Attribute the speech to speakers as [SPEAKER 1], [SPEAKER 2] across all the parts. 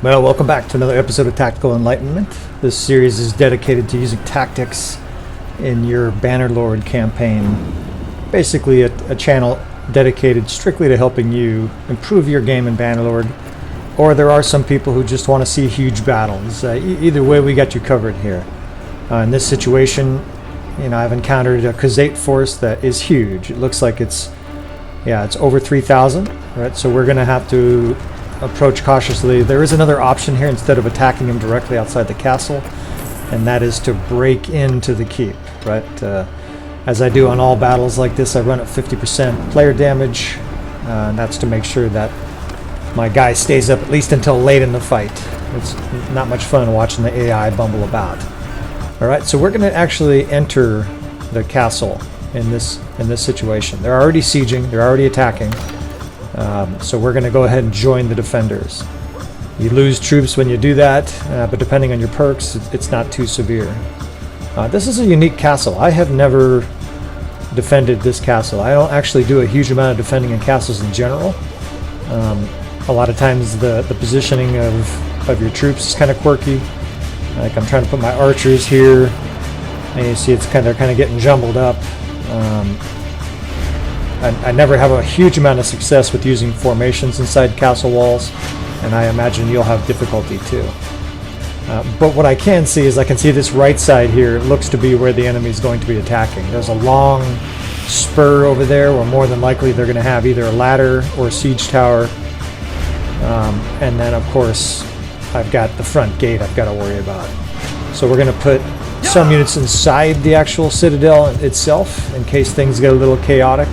[SPEAKER 1] Well, welcome back to another episode of Tactical Enlightenment. This series is dedicated to using tactics in your Bannerlord campaign. Basically a channel dedicated strictly to helping you improve your game in Bannerlord, or there are some people who just want to see huge battles. Either way, we got you covered here. In this situation, I've encountered a Khuzait force that is huge. It looks like it's over 3,000, right? So we're going to have to approach cautiously. There is another option here instead of attacking him directly outside the castle, and that is to break into the keep, right? As I do on all battles like this, I run at 50% player damage, and that's to make sure that my guy stays up at least until late in the fight. It's not much fun watching the AI bumble about. Alright, so we're going to actually enter the castle in this situation. They're already sieging, they're already attacking. So we're going to go ahead and join the defenders. You lose troops when you do that, but depending on your perks, it's not too severe. This is a unique castle. I have never defended this castle. I don't actually do a huge amount of defending in castles in general. A lot of times the positioning of your troops is kind of quirky. Like I'm trying to put my archers here, and you see they're kind of getting jumbled up. I never have a huge amount of success with using formations inside castle walls, and I imagine you'll have difficulty too. But what I can see is I can see this right side here looks to be where the enemy is going to be attacking. There's a long spur over there where more than likely they're going to have either a ladder or a siege tower. And then of course I've got the front gate I've got to worry about. So we're going to put some units inside the actual citadel itself in case things get a little chaotic.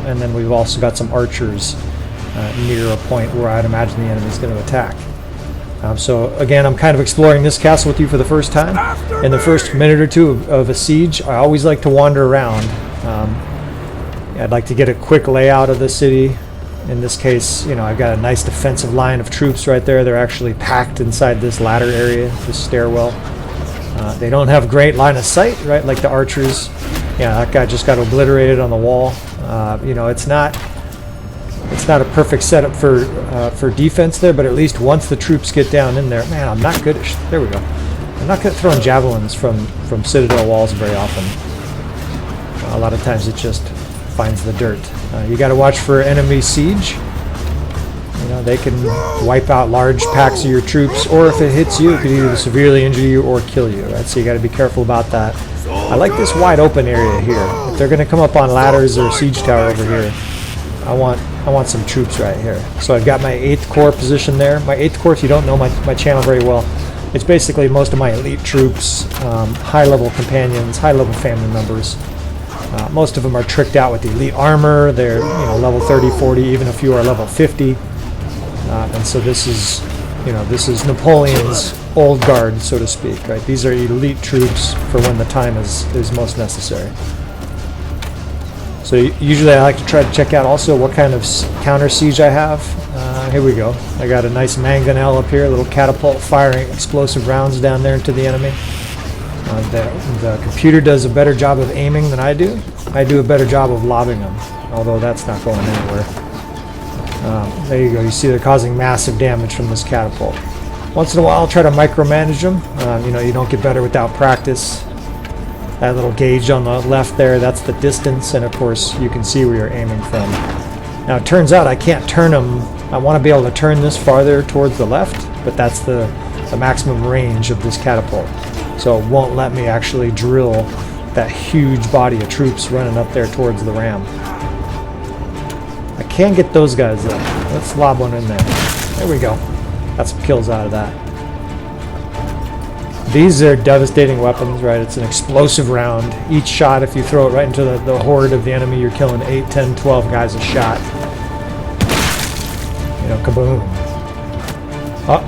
[SPEAKER 1] And then we've also got some archers near a point where I'd imagine the enemy is going to attack. So again, I'm kind of exploring this castle with you for the first time. In the first minute or two of a siege, I always like to wander around. I'd like to get a quick layout of the city. In this case, I've got a nice defensive line of troops right there. They're actually packed inside this ladder area, this stairwell. They don't have great line of sight, right, like the archers. Yeah, that guy just got obliterated on the wall. It's not a perfect setup for defense there, but at least once the troops get down in there, man, I'm not good at. There we go. I'm not good at throwing javelins from citadel walls very often. A lot of times it just finds the dirt. You got to watch for enemy siege. They can wipe out large packs of your troops, or if it hits you, it could either severely injure you or kill you. Right? So you got to be careful about that. I like this wide open area here. If they're going to come up on ladders or a siege tower over here, I want some troops right here. So I've got my 8th Corps position there. My 8th Corps, if you don't know my channel very well, it's basically most of my elite troops, high-level companions, high-level family members. Most of them are tricked out with the elite armor. They're level 30, 40, even a few are level 50. And so this is Napoleon's old guard, so to speak. Right? These are elite troops for when the time is most necessary. So usually I like to try to check out also what kind of counter siege I have. Here we go. I got a nice mangonel up here, a little catapult firing explosive rounds down there into the enemy. The computer does a better job of aiming than I do. I do a better job of lobbing them, although that's not going anywhere. There you go. You see they're causing massive damage from this catapult. Once in a while I'll try to micromanage them. You don't get better without practice. That little gauge on the left there, that's the distance, and of course you can see where you're aiming from. Now it turns out I can't turn them. I want to be able to turn this farther towards the left, but that's the maximum range of this catapult. So it won't let me actually drill that huge body of troops running up there towards the ram. I can get those guys though. Let's lob one in there. There we go. Got some kills out of that. These are devastating weapons, right? It's an explosive round. Each shot, if you throw it right into the horde of the enemy, you're killing 8, 10, 12 guys a shot. Kaboom. Oh,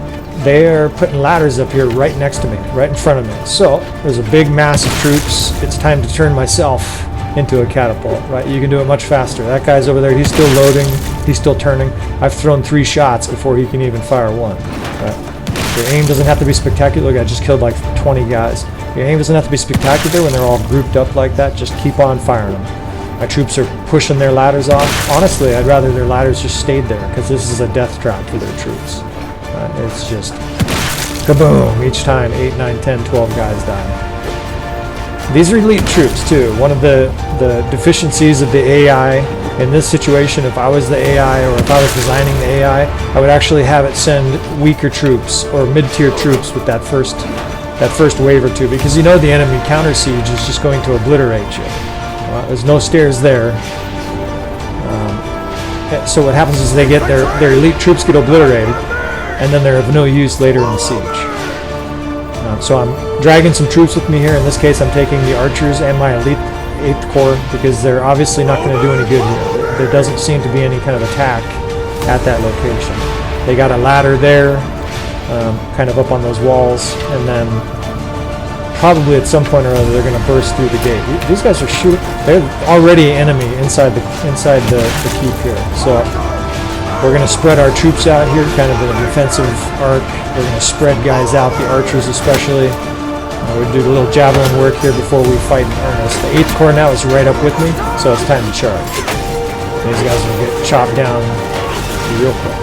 [SPEAKER 1] they're putting ladders up here right next to me, right in front of me. So, there's a big mass of troops. It's time to turn myself into a catapult, right? You can do it much faster. That guy's over there, he's still loading, he's still turning. I've thrown 3 shots before he can even fire one, right? Your aim doesn't have to be spectacular. Look, I just killed like 20 guys. Your aim doesn't have to be spectacular when they're all grouped up like that. Just keep on firing them. My troops are pushing their ladders off. Honestly, I'd rather their ladders just stayed there because this is a death trap for their troops. It's just kaboom each time. 8, 9, 10, 12 guys die. These are elite troops too. One of the deficiencies of the AI in this situation, if I was the AI or if I was designing the AI, I would actually have it send weaker troops or mid-tier troops with that first wave or two, because you know the enemy counter siege is just going to obliterate you. There's no stairs there. So what happens is they get their elite troops get obliterated, and then they're of no use later in the siege. So I'm dragging some troops with me here. In this case, I'm taking the archers and my elite 8th Corps because they're obviously not going to do any good here. There doesn't seem to be any kind of attack at that location. They got a ladder there, kind of up on those walls, and then probably at some point or other they're going to burst through the gate. These guys are shooting. They're already enemy inside the keep here. So we're going to spread our troops out here, kind of in a defensive arc. We're going to spread guys out, the archers especially. We'll do a little javelin work here before we fight in earnest. The 8th Corps now is right up with me, so it's time to charge. These guys will get chopped down real quick.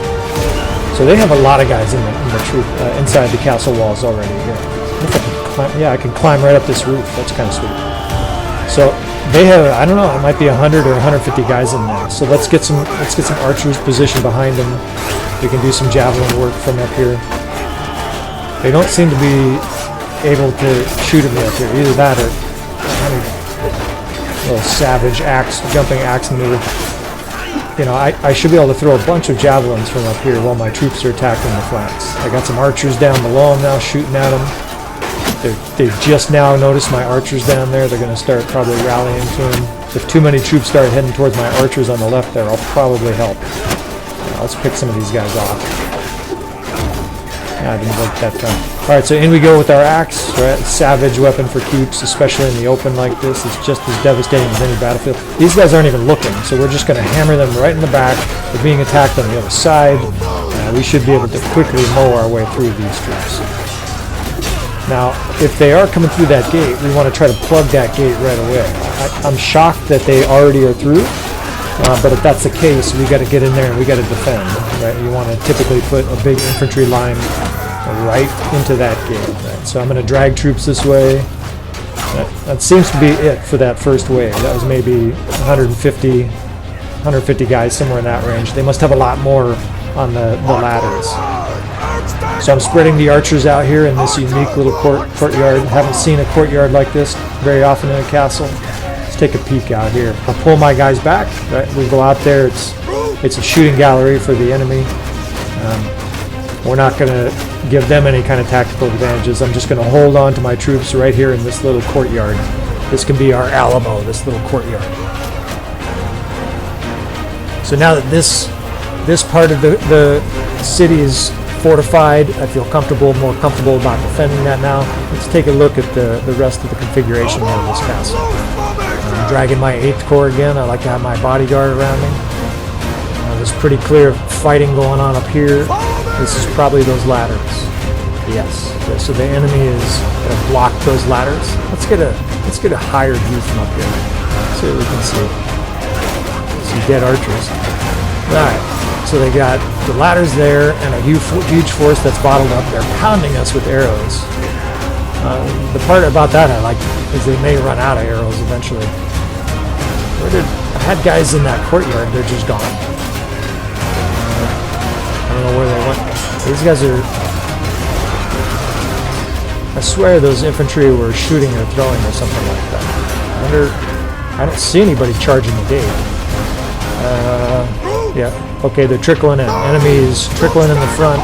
[SPEAKER 1] So they have a lot of guys in the troop inside the castle walls already here. I can climb right up this roof. That's kind of sweet. So they have, I don't know, it might be 100 or 150 guys in there. So let's get some archers positioned behind them. We can do some javelin work from up here. They don't seem to be able to shoot at me up here. Either that or a little savage jumping axe maneuver. You know, I should be able to throw a bunch of javelins from up here while my troops are attacking the flanks. I got some archers down below them now shooting at them. They've just now noticed my archers down there. They're going to start probably rallying to them. If too many troops start heading towards my archers on the left there, I'll probably help. Let's pick some of these guys off. I didn't work that time. Alright, so in we go with our axe, right? Savage weapon for keeps, especially in the open like this. It's just as devastating as any battlefield. These guys aren't even looking, so we're just going to hammer them right in the back. They're being attacked on the other side. We should be able to quickly mow our way through these troops. Now, if they are coming through that gate, we want to try to plug that gate right away. I'm shocked that they already are through, but if that's the case, we got to get in there and we got to defend. Right? You want to typically put a big infantry line right into that gate. Right? So I'm going to drag troops this way. That seems to be it for that first wave. That was maybe 150 guys, somewhere in that range. They must have a lot more on the ladders. So I'm spreading the archers out here in this unique little courtyard. Haven't seen a courtyard like this very often in a castle. Let's take a peek out here. I'll pull my guys back. Right? We go out there. It's a shooting gallery for the enemy. We're not going to give them any kind of tactical advantages. I'm just going to hold on to my troops right here in this little courtyard. This can be our Alamo, this little courtyard. So now that this part of the city is fortified, I feel more comfortable about defending that now. Let's take a look at the rest of the configuration of this castle. I'm dragging my 8th Corps again. I like to have my bodyguard around me. There's pretty clear fighting going on up here. This is probably those ladders. Yes. So the enemy is going to block those ladders. Let's get a higher view from up here. Let's see what we can see. Some dead archers. Alright. So they got the ladders there and a huge force that's bottled up. They're pounding us with arrows. The part about that I like is they may run out of arrows eventually. I had guys in that courtyard. They're just gone. I don't know where they went. These guys are... I swear those infantry were shooting or throwing or something like that. I don't see anybody charging the gate. Yeah. Okay, they're trickling in. Enemies trickling in the front.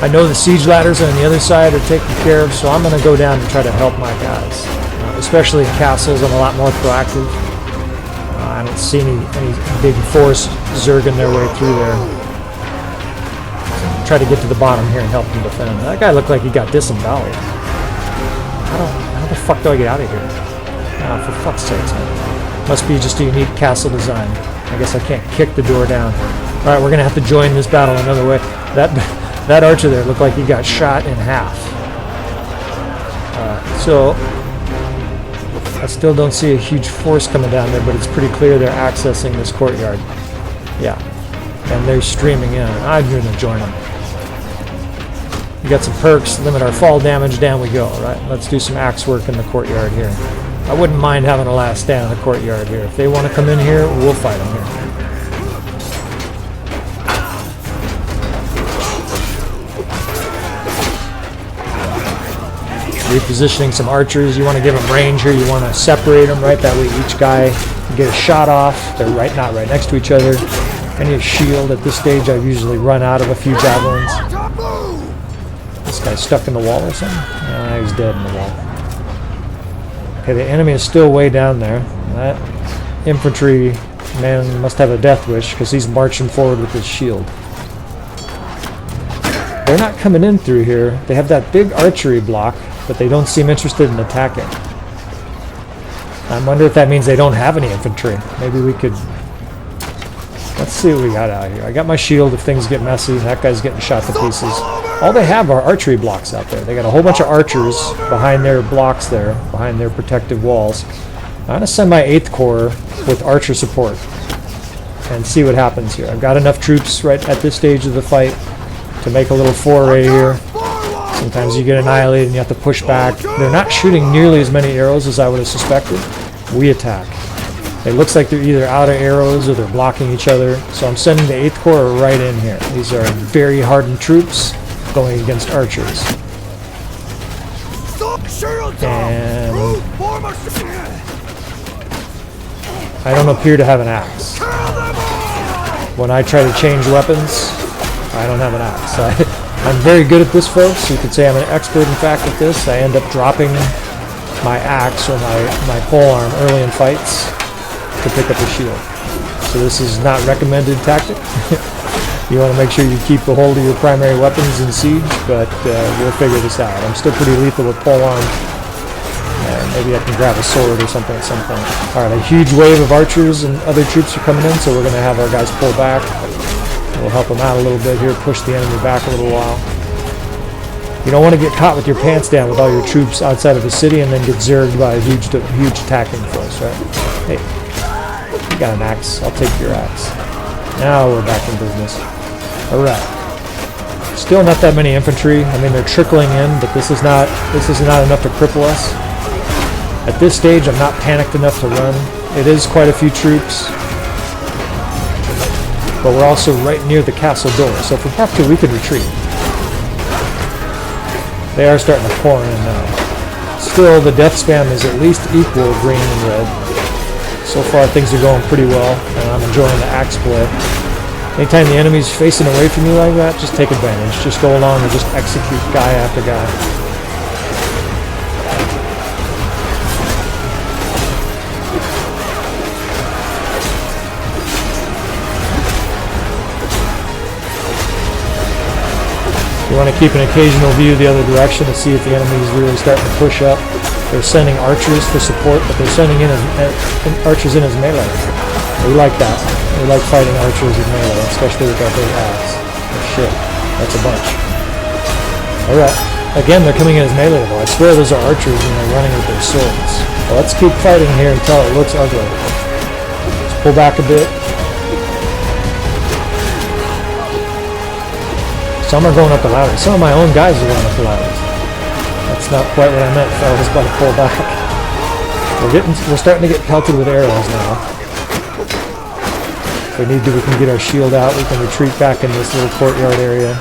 [SPEAKER 1] I know the siege ladders on the other side are taken care of, so I'm going to go down and try to help my guys. Especially in castles, I'm a lot more proactive. I don't see any big force zerging their way through there. Try to get to the bottom here and help them defend. That guy looked like he got disemboweled. How the fuck do I get out of here? For fuck's sakes, man. Must be just a unique castle design. I guess I can't kick the door down. Alright, we're going to have to join this battle another way. That archer there looked like he got shot in half. So, I still don't see a huge force coming down there, but it's pretty clear they're accessing this courtyard. Yeah. And they're streaming in. I'm going to join them. We got some perks, limit our fall damage, down we go, right? Let's do some axe work in the courtyard here. I wouldn't mind having a last stand in the courtyard here. If they want to come in here, we'll fight them here. Repositioning some archers. You want to give them range here. You want to separate them, right? That way each guy can get a shot off. They're not right next to each other. I need a shield. At this stage, I usually run out of a few javelins. This guy's stuck in the wall or something? He's dead in the wall. Okay, the enemy is still way down there. That infantry man must have a death wish because he's marching forward with his shield. They're not coming in through here. They have that big archery block, but they don't seem interested in attacking. I wonder if that means they don't have any infantry. Maybe we could... Let's see what we got out here. I got my shield if things get messy. That guy's getting shot to pieces. All they have are archery blocks out there. They got a whole bunch of archers behind their blocks there, behind their protective walls. I'm going to send my 8th Corps with archer support and see what happens here. I've got enough troops right at this stage of the fight to make a little foray here. Sometimes you get annihilated and you have to push back. They're not shooting nearly as many arrows as I would have suspected. We attack. It looks like they're either out of arrows or they're blocking each other. So I'm sending the 8th Corps right in here. These are very hardened troops going against archers. And I don't appear to have an axe. When I try to change weapons, I don't have an axe. I'm very good at this, folks. You could say I'm an expert, in fact, at this. I end up dropping my axe or my polearm early in fights to pick up a shield. So this is not recommended tactic. You want to make sure you keep a hold of your primary weapons in siege, but we'll figure this out. I'm still pretty lethal with polearm. Maybe I can grab a sword or something at some point. Alright, a huge wave of archers and other troops are coming in, so we're going to have our guys pull back. We'll help them out a little bit here, push the enemy back a little while. You don't want to get caught with your pants down with all your troops outside of the city and then get zerged by a huge attacking force, right? Hey, you got an axe. I'll take your axe. Now we're back in business. Alright. Still not that many infantry. I mean, they're trickling in, but this is not enough to cripple us. At this stage, I'm not panicked enough to run. It is quite a few troops. But we're also right near the castle door, so if we have to, we can retreat. They are starting to pour in now. Still, the death spam is at least equal green and red. So far, things are going pretty well, and I'm enjoying the axe play. Anytime the enemy's facing away from you like that, just take advantage. Just go along and just execute guy after guy. You want to keep an occasional view the other direction to see if the enemy is really starting to push up. They're sending archers for support, but they're sending in archers in as melee. We like that. We like fighting archers with melee, especially with our big axe. Oh shit, that's a bunch. Alright, again they're coming in as melee though. I swear those are archers and they're running with their swords. Well, let's keep fighting here until it looks ugly. Let's pull back a bit. Some are going up the ladder. Some of my own guys are going up the ladders. That's not quite what I meant, fellas, but to pull back. We're starting to get pelted with arrows now. If we need to, we can get our shield out. We can retreat back in this little courtyard area.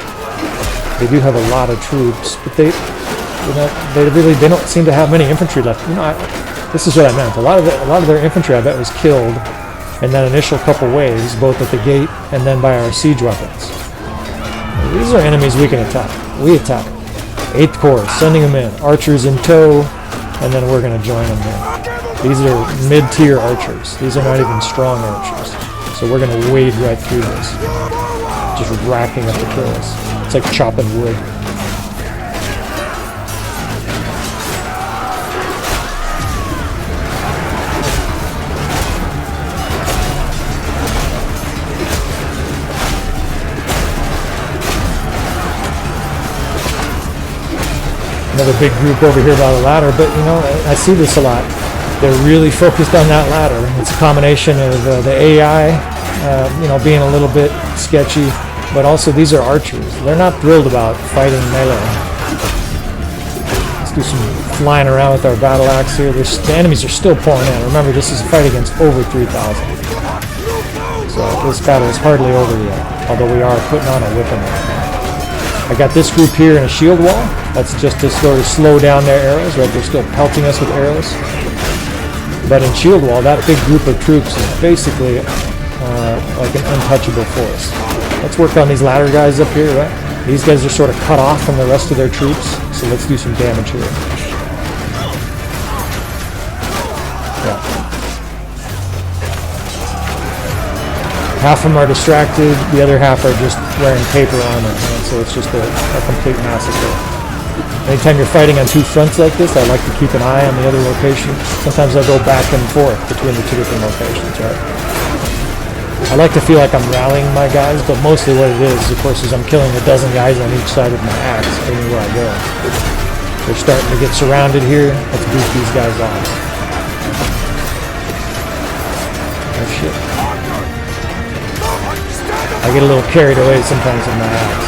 [SPEAKER 1] They do have a lot of troops, but they don't seem to have many infantry left. You know, this is what I meant. A lot of their infantry, I bet, was killed in that initial couple waves, both at the gate and then by our siege weapons. These are enemies we can attack. We attack. 8th Corps, sending them in. Archers in tow, and then we're going to join them here. These are mid-tier archers. These are not even strong archers. So we're going to wade right through this. Just racking up the kills. It's like chopping wood. Another big group over here by the ladder, but you know, I see this a lot. They're really focused on that ladder. It's a combination of the AI, you know, being a little bit sketchy, but also these are archers. They're not thrilled about fighting melee. Let's do some flying around with our battle axe here. The enemies are still pouring in. Remember, this is a fight against over 3,000. So this battle is hardly over yet, although we are putting on a whipping right now. I got this group here in a shield wall. That's just to sort of slow down their arrows, right? They're still pelting us with arrows. But in shield wall, that big group of troops is basically like an untouchable force. Let's work on these ladder guys up here, right? These guys are sort of cut off from the rest of their troops, so let's do some damage here. Yeah. Half of them are distracted, the other half are just wearing paper armor, and so it's just a complete massacre. Anytime you're fighting on two fronts like this, I like to keep an eye on the other location. Sometimes I'll go back and forth between the two different locations, right? I like to feel like I'm rallying my guys, but mostly what it is, of course, is I'm killing a dozen guys on each side of my axe anywhere I go. They're starting to get surrounded here. Let's beat these guys off. Oh shit. I get a little carried away sometimes with my axe.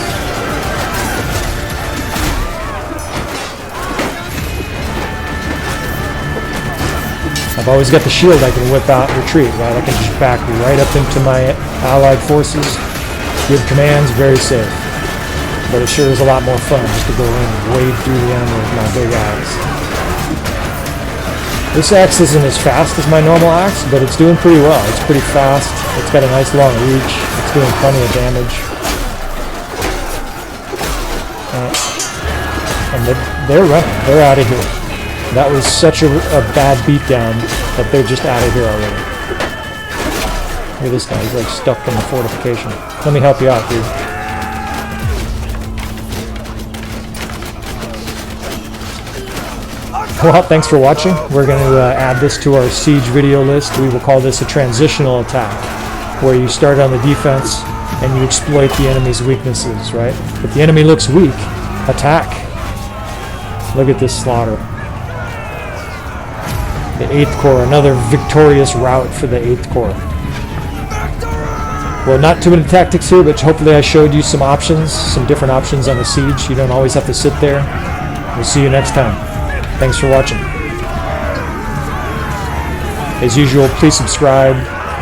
[SPEAKER 1] I've always got the shield I can whip out and retreat, right? I can just back right up into my allied forces, give commands, very safe. But it sure is a lot more fun just to go in and wade through the enemy with my big axe. This axe isn't as fast as my normal axe, but it's doing pretty well. It's pretty fast, it's got a nice long reach, it's doing plenty of damage. And they're running, they're out of here. That was such a bad beatdown that they're just out of here already. Look at this guy, he's like stuck in the fortification. Let me help you out, dude. Well, thanks for watching. We're going to add this to our siege video list. We will call this a transitional attack, where you start on the defense and you exploit the enemy's weaknesses, right? If the enemy looks weak, attack. Look at this slaughter. The 8th Corps, another victorious rout for the 8th Corps. Well, not too many tactics here, but hopefully I showed you some options, some different options on a siege. You don't always have to sit there. We'll see you next time. Thanks for watching. As usual, please subscribe,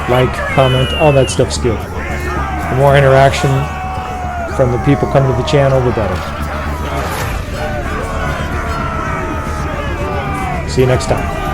[SPEAKER 1] like, comment, all that stuff's good. The more interaction from the people coming to the channel, the better. See you next time.